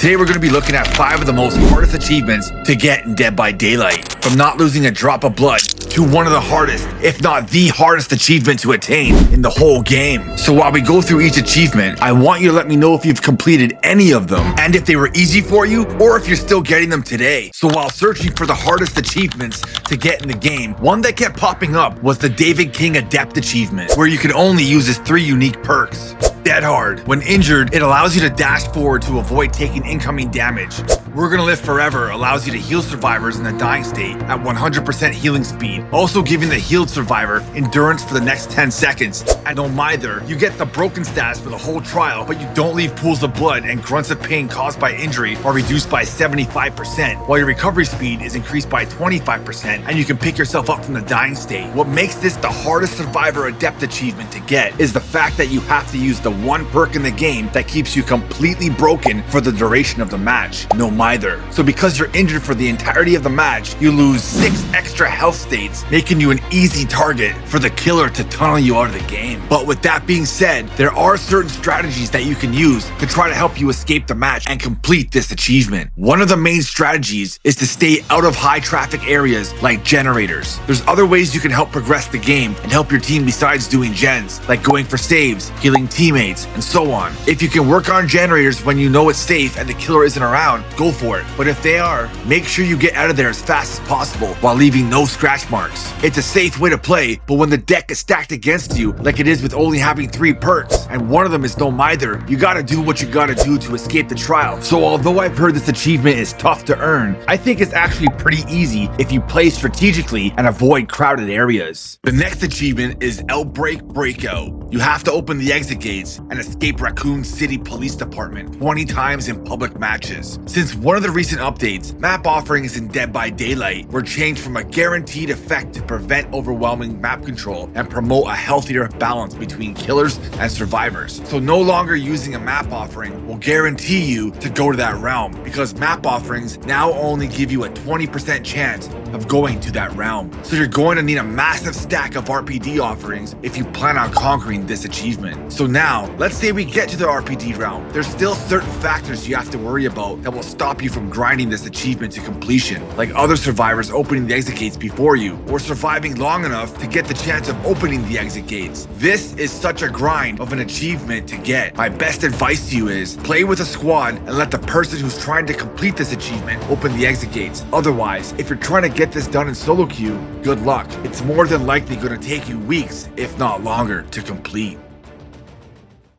Today we're going to be looking at 5 of the most hardest achievements to get in Dead by Daylight. From not losing a drop of blood to one of the hardest, if not the hardest achievement to attain in the whole game. So while we go through each achievement, I want you to let me know if you've completed any of them and if they were easy for you or if you're still getting them today. So while searching for the hardest achievements to get in the game, one that kept popping up was the David King Adept achievement, where you can only use his 3 unique perks. Dead Hard. When injured, it allows you to dash forward to avoid taking incoming damage. We're Gonna Live Forever allows you to heal survivors in a dying state at 100% healing speed, also giving the healed survivor endurance for the next 10 seconds. And on Mither, you get the broken stats for the whole trial, but you don't leave pools of blood, and grunts of pain caused by injury are reduced by 75%, while your recovery speed is increased by 25%, and you can pick yourself up from the dying state. What makes this the hardest survivor adept achievement to get is the fact that you have to use the one perk in the game that keeps you completely broken for the duration of the match, no Mither. So because you're injured for the entirety of the match, you lose 6 extra health states, making you an easy target for the killer to tunnel you out of the game. But with that being said, there are certain strategies that you can use to try to help you escape the match and complete this achievement. One of the main strategies is to stay out of high traffic areas like generators. There's other ways you can help progress the game and help your team besides doing gens, like going for saves, healing teammates, and so on. If you can work on generators when you know it's safe and the killer isn't around, go for it. But if they are, make sure you get out of there as fast as possible while leaving no scratch marks. It's a safe way to play, but when the deck is stacked against you, like it is with only having 3 perks, and one of them is no Mither, you gotta do what you gotta do to escape the trial. So although I've heard this achievement is tough to earn, I think it's actually pretty easy if you play strategically and avoid crowded areas. The next achievement is Outbreak Breakout. You have to open the exit gates and escape Raccoon City Police Department 20 times in public matches. Since one of the recent updates, map offerings in Dead by Daylight were changed from a guaranteed effect to prevent overwhelming map control and promote a healthier balance between killers and survivors. So no longer using a map offering will guarantee you to go to that realm, because map offerings now only give you a 20% chance of going to that realm. So you're going to need a massive stack of RPD offerings if you plan on conquering this achievement. So now, let's say we get to the RPD realm. There's still certain factors you have to worry about that will stop you from grinding this achievement to completion, like other survivors opening the exit gates before you, or surviving long enough to get the chance of opening the exit gates. This is such a grind of an achievement to get. My best advice to you is play with a squad and let the person who's trying to complete this achievement open the exit gates. Otherwise, if you're trying to get this done in solo queue, good luck. It's more than likely going to take you weeks, if not longer, to complete.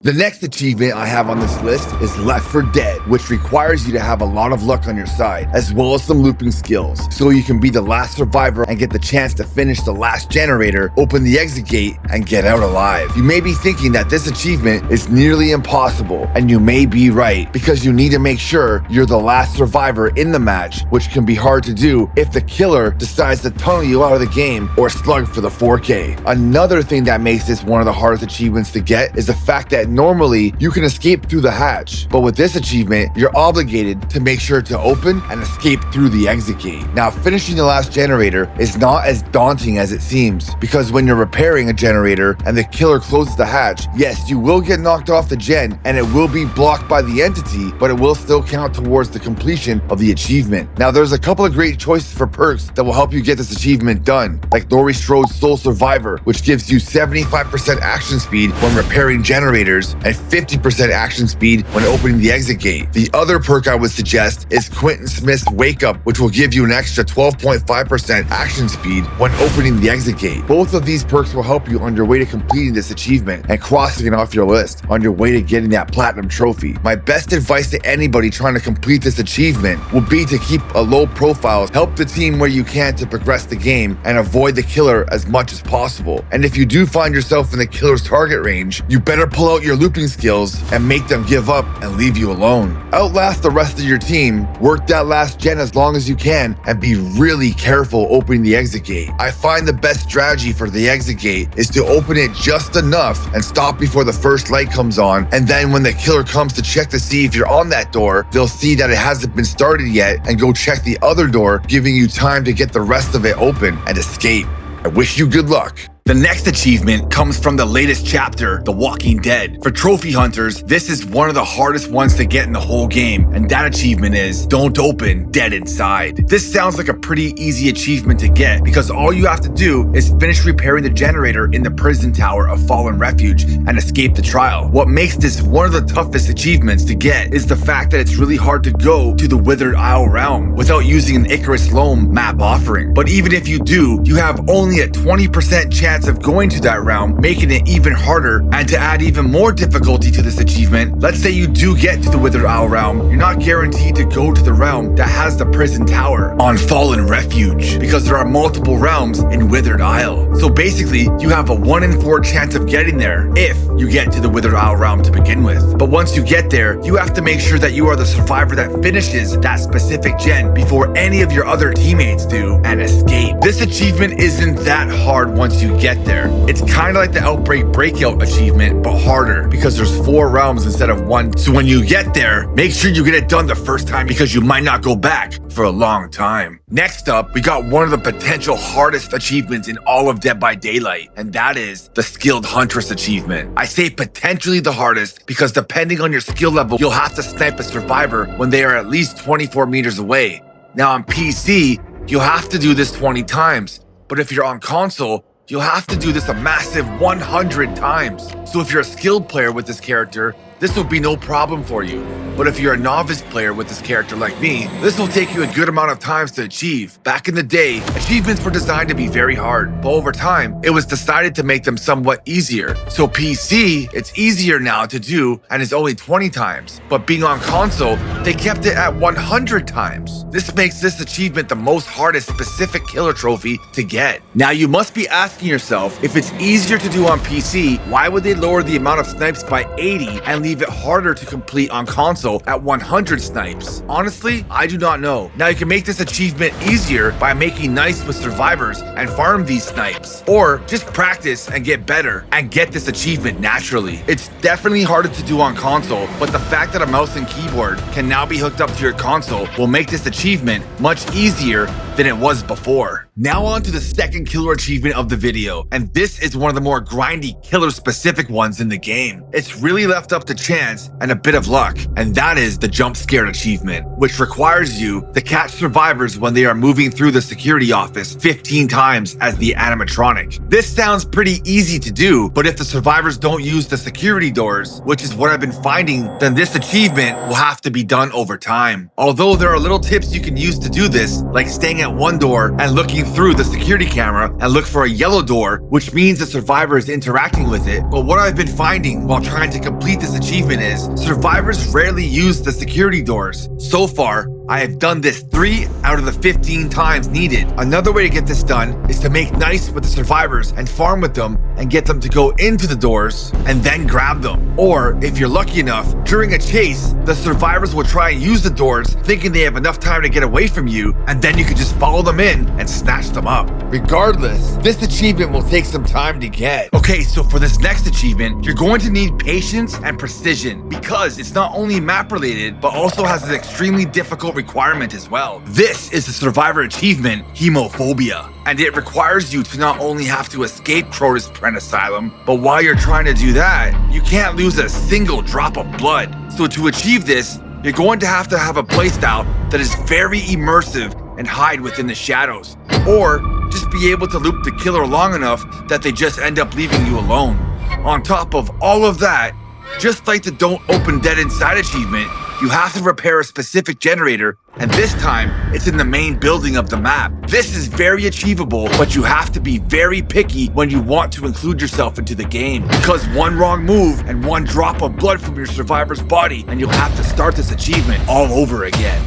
The next achievement I have on this list is Left 4 Dead, which requires you to have a lot of luck on your side, as well as some looping skills, so you can be the last survivor and get the chance to finish the last generator, open the exit gate, and get out alive. You may be thinking that this achievement is nearly impossible, and you may be right, because you need to make sure you're the last survivor in the match, which can be hard to do if the killer decides to tunnel you out of the game or slug for the 4K. Another thing that makes this one of the hardest achievements to get is the fact that normally you can escape through the hatch, but with this achievement, you're obligated to make sure to open and escape through the exit gate. Now, finishing the last generator is not as daunting as it seems, because when you're repairing a generator and the killer closes the hatch, yes, you will get knocked off the gen and it will be blocked by the entity, but it will still count towards the completion of the achievement. Now, there's a couple of great choices for perks that will help you get this achievement done, like Laurie Strode's Sole Survivor, which gives you 75% action speed when repairing generators and 50% action speed when opening the exit gate. The other perk I would suggest is Quentin Smith's Wake Up, which will give you an extra 12.5% action speed when opening the exit gate. Both of these perks will help you on your way to completing this achievement and crossing it off your list on your way to getting that platinum trophy. My best advice to anybody trying to complete this achievement will be to keep a low profile, help the team where you can to progress the game, and avoid the killer as much as possible. And if you do find yourself in the killer's target range, you better pull out your looping skills and make them give up and leave you alone. Outlast the rest of your team, work that last gen as long as you can, and be really careful opening the exit gate. I find the best strategy for the exit gate is to open it just enough and stop before the first light comes on, and then when the killer comes to check to see if you're on that door, they'll see that it hasn't been started yet and go check the other door, giving you time to get the rest of it open and escape. I wish you good luck. The next achievement comes from the latest chapter, The Walking Dead. For trophy hunters, this is one of the hardest ones to get in the whole game, and that achievement is Don't Open Dead Inside. This sounds like a pretty easy achievement to get because all you have to do is finish repairing the generator in the prison tower of Fallen Refuge and escape the trial. What makes this one of the toughest achievements to get is the fact that it's really hard to go to the Withered Isle realm without using an Icarus Loam map offering. But even if you do, you have only a 20% chance of going to that realm, making it even harder. And to add even more difficulty to this achievement, let's say you do get to the Withered Isle realm, you're not guaranteed to go to the realm that has the prison tower on Fallen Refuge because there are multiple realms in Withered Isle. So basically, you have a 1 in 4 chance of getting there if you get to the Withered Isle realm to begin with. But once you get there, you have to make sure that you are the survivor that finishes that specific gen before any of your other teammates do and escape. This achievement isn't that hard once you get there. It's kind of like the Outbreak Breakout achievement, but harder because there's 4 realms instead of 1. So when you get there, make sure you get it done the first time because you might not go back for a long time. Next up, we got one of the potential hardest achievements in all of Dead by Daylight, and that is the Skilled Huntress achievement. I say potentially the hardest because depending on your skill level, you'll have to snipe a survivor when they are at least 24 meters away. Now on PC, you'll have to do this 20 times, but if you're on console, you'll have to do this a massive 100 times. So if you're a skilled player with this character, this will be no problem for you. But if you're a novice player with this character like me, this will take you a good amount of times to achieve. Back in the day, achievements were designed to be very hard, but over time, it was decided to make them somewhat easier. So PC, it's easier now to do and is only 20 times. But being on console, they kept it at 100 times. This makes this achievement the most hardest specific killer trophy to get. Now you must be asking yourself, if it's easier to do on PC, why would they lower the amount of snipes by 80 and leave it harder to complete on console at 100 snipes? Honestly, I do not know. Now you can make this achievement easier by making nice with survivors and farm these snipes, or just practice and get better and get this achievement naturally. It's definitely harder to do on console, but the fact that a mouse and keyboard can now be hooked up to your console will make this achievement much easier than it was before. Now on to the second killer achievement of the video, and this is one of the more grindy killer specific ones in the game. It's really left up to chance and a bit of luck, and that is the jump scare achievement, which requires you to catch survivors when they are moving through the security office 15 times as the animatronic. This sounds pretty easy to do, but if the survivors don't use the security doors, which is what I've been finding, then this achievement will have to be done over time. Although there are little tips you can use to do this, like staying at one door and looking through the security camera and look for a yellow door, which means the survivor is interacting with it. But what I've been finding while trying to complete this achievement is survivors rarely use the security doors. So far, I have done this 3 out of the 15 times needed. Another way to get this done is to make nice with the survivors and farm with them and get them to go into the doors and then grab them. Or if you're lucky enough, during a chase, the survivors will try and use the doors thinking they have enough time to get away from you, and then you can just follow them in and snatch them up. Regardless, this achievement will take some time to get. Okay, so for this next achievement, you're going to need patience and precision because it's not only map related, but also has an extremely difficult requirement as well. This is the survivor achievement, Hemophobia, and it requires you to not only have to escape Crotus Pren Asylum, but while you're trying to do that, you can't lose a single drop of blood. So to achieve this, you're going to have a playstyle that is very immersive and hide within the shadows, or just be able to loop the killer long enough that they just end up leaving you alone. On top of all of that, just like the Don't Open Dead Inside achievement, you have to repair a specific generator, and this time, it's in the main building of the map. This is very achievable, but you have to be very picky when you want to include yourself into the game, because one wrong move and one drop of blood from your survivor's body, and you'll have to start this achievement all over again.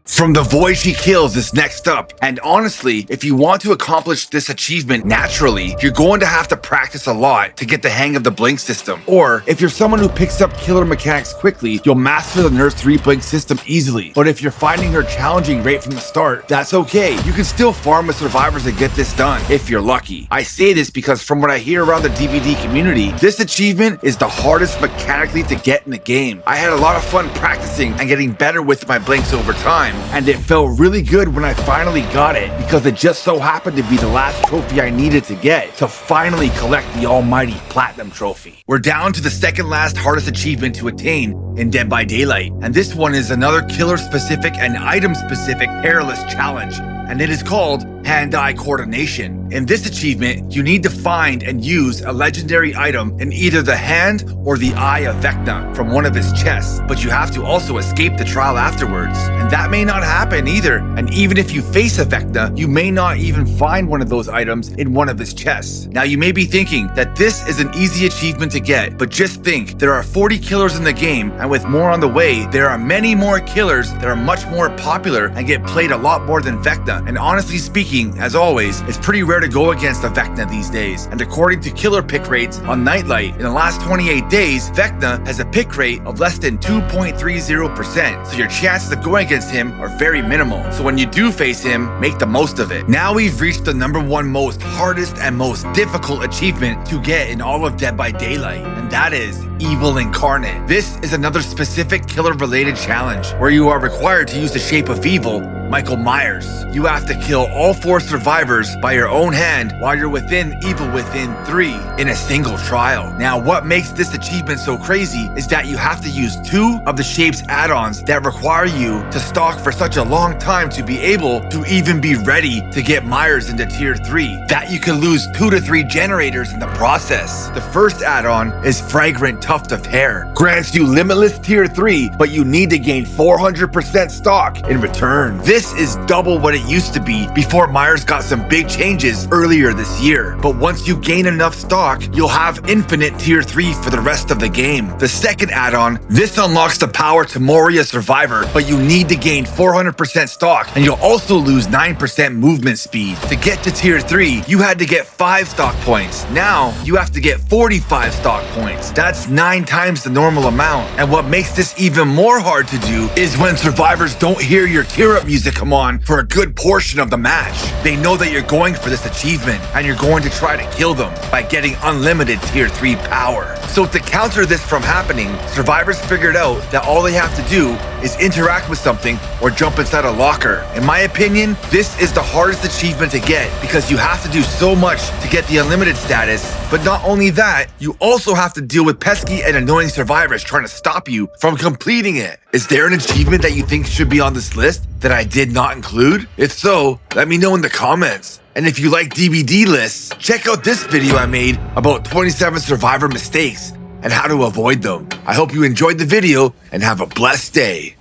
From the Void She Kills is next up, and honestly, if you want to accomplish this achievement naturally, you're going to have to practice a lot to get the hang of the blink system. Or, if you're someone who picks up killer mechanics quickly, you'll master the Nurse 3 blink system easily. But if you're finding her challenging right from the start, that's okay. You can still farm with survivors and get this done, if you're lucky. I say this because from what I hear around the DVD community, this achievement is the hardest mechanically to get in the game. I had a lot of fun practicing and getting better with my blinks over time, and it felt really good when I finally got it because it just so happened to be the last trophy I needed to get to finally collect the almighty Platinum Trophy. We're down to the second last hardest achievement to attain in Dead by Daylight, and this one is another killer-specific and item-specific perilous challenge, and it is called Hand-Eye Coordination. In this achievement, you need to find and use a legendary item in either the hand or the eye of Vecna from one of his chests, but you have to also escape the trial afterwards. And that may not happen either, and even if you face a Vecna, you may not even find one of those items in one of his chests. Now you may be thinking that this is an easy achievement to get, but just think, there are 40 killers in the game, and with more on the way, there are many more killers that are much more popular and get played a lot more than Vecna. And honestly speaking, as always, it's pretty rare to go against a Vecna these days, and according to killer pick rates on Nightlight, in the last 28 days, Vecna has a pick rate of less than 2.30%, so your chances of going against him are very minimal. So when you do face him, make the most of it. Now we've reached the #1 most hardest and most difficult achievement to get in all of Dead by Daylight, and that is Evil Incarnate. This is another specific killer-related challenge where you are required to use the shape of evil, Michael Myers. You have to kill all 4 survivors by your own hand while you're within Evil Within 3 in a single trial. Now, what makes this achievement so crazy is that you have to use 2 of the shape's add-ons that require you to stalk for such a long time to be able to even be ready to get Myers into Tier 3, that you can lose 2 to 3 generators in the process. The first add-on is Fragrant Tuft of Hair. Grants you limitless Tier 3, but you need to gain 400% stock in return. This is double what it used to be before Myers got some big changes earlier this year. But once you gain enough stock, you'll have infinite Tier 3 for the rest of the game. The second add-on, this unlocks the power to Moria Survivor, but you need to gain 400% stock, and you'll also lose 9% movement speed. To get to Tier 3, you had to get 5 stock points. Now, you have to get 45 stock points. That's 9 times the normal amount. And what makes this even more hard to do is when survivors don't hear your tear-up music come on for a good portion of the match. They know that you're going for this achievement, and you're going to try to kill them by getting unlimited Tier 3 power. So to counter this from happening, survivors figured out that all they have to do is interact with something or jump inside a locker. In my opinion, this is the hardest achievement to get because you have to do so much to get the unlimited status, but not only that, you also have to deal with pesky and annoying survivors trying to stop you from completing it. Is there an achievement that you think should be on this list that I did not include? If so, let me know in the comments. And if you like DVD lists, check out this video I made about 27 survivor mistakes and how to avoid them. I hope you enjoyed the video and have a blessed day.